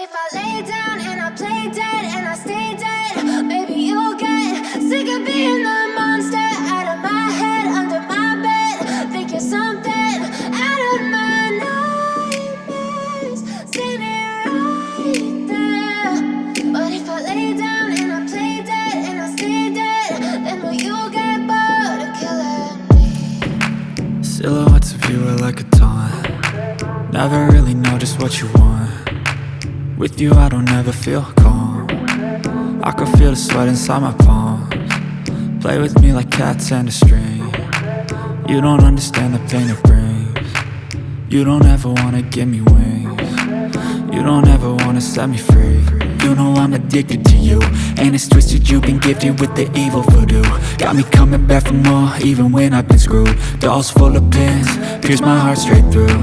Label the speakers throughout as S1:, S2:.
S1: if I lay down and I play dead and I stay dead, maybe you'll get sick of being the monster out of my head, under my bed. Think you're something out of my nightmares, standing right there. But if I lay down and I play dead and I stay dead, then will you get bored of killing me?
S2: Silhouettes of you are like a taunt. Never really know just what you want. With you I don't ever feel calm. I can feel the sweat inside my palms. Play with me like cats and a string. You don't understand the pain it brings. You don't ever wanna give me wings. You don't ever wanna set me free. You know I'm addicted to you, and it's twisted, you've been gifted with the evil voodoo. Got me coming back for more, even when I've been screwed. Dolls full of pins, pierce my heart straight through.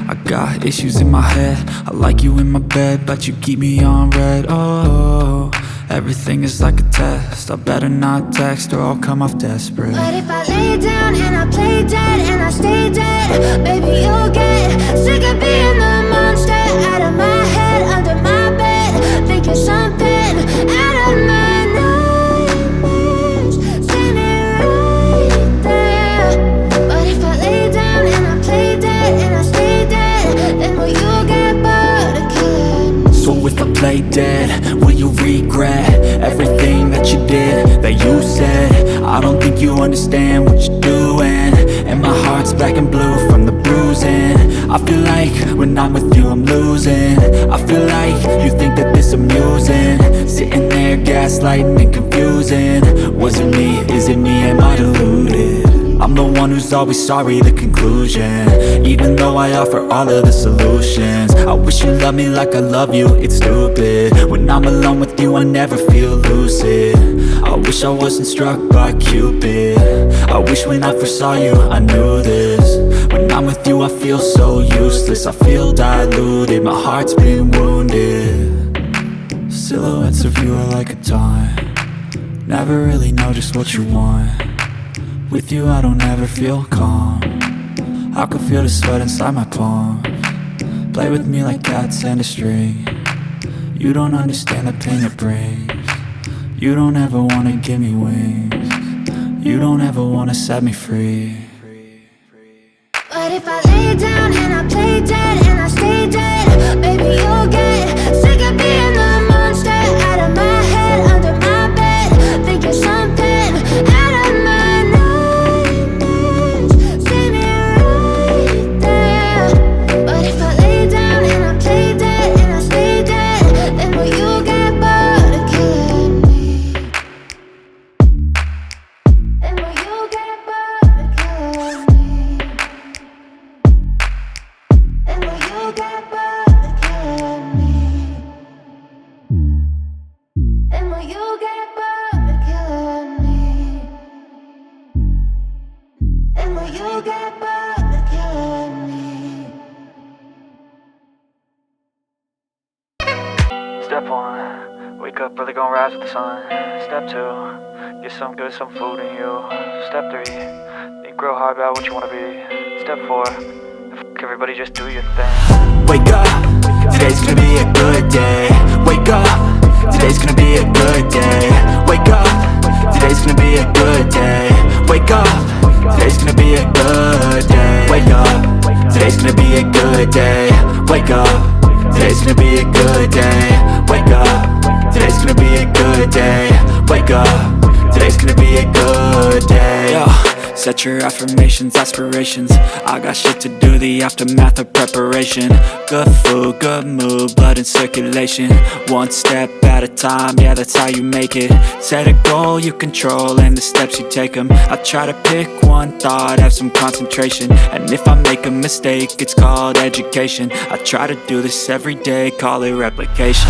S2: I got issues in my head, I like you in my bed, but you keep me on red. Oh, everything is like a test. I better not text or I'll come off desperate.
S1: But if I lay down and I play dead and I stay dead, baby you'll get sick of being the monster out of my head, under my bed. Think you're something out of my nightmares, standing right there. But if I lay down and I play dead and I stay dead, then will you get bored of killing me?
S2: So if I play dead, will you regret everything that you did, that you said? I don't think you understand what you're doing, and my heart's black and blue from the bruising. I feel like when I'm with you I'm losing. I feel like you think that this amusing, sitting there gaslighting and confusing. Was it me? Is it me? Am I deluded? I'm the one who's always sorry, the conclusion, even though I offer all of the solutions. I wish you loved me like I love you, it's stupid. When I'm alone with you I never feel lucid. I wish I wasn't struck by Cupid. I wish when I first saw you I knew this. When I'm with you I feel so useless, I feel diluted, my heart's been wounded. Silhouettes of you are like a taunt. Never really know just what you want. With you I don't ever feel calm. I can feel the sweat inside my palms. Play with me like cats and a string. You don't understand the pain it brings. You don't ever wanna give me wings. You don't ever wanna set me free.
S1: But if I lay down and I play dead and I stay dead, baby you'll get sick of being the monster out of my head, under my bed. Think you're something out of my nightmares, standing right there. But if I lay down and I play dead and I stay dead, then will you get bored of killing me? Then will you get bored of killing me? Then will you get bored of killing me? Then will you get bored of killing me? Then will you get bored of killing me?
S2: Step 1, wake up early, gonna rise with the sun. Step 2, get some good, some food in you. Step 3, think real hard about what you wanna be. Step 4, everybody just do your thing. Wake up, today's gonna be a good day. Wake up, today's gonna be a good day. Wake up, today's gonna be a good day. Wake up, today's gonna be a good day. Wake up, today's gonna be a good day. Wake up, today's gonna be a good day. Wake up, today's gonna be a good day. Wake up, today's gonna be a good day. Yo, set your affirmations, aspirations. I got shit to do, the aftermath of preparation. Good food, good mood, blood in circulation. One step at a time, yeah, that's how you make it. Set a goal you control and the steps you take them. I try to pick one thought, have some concentration. And if I make a mistake, it's called education. I try to do this every day, call it replication.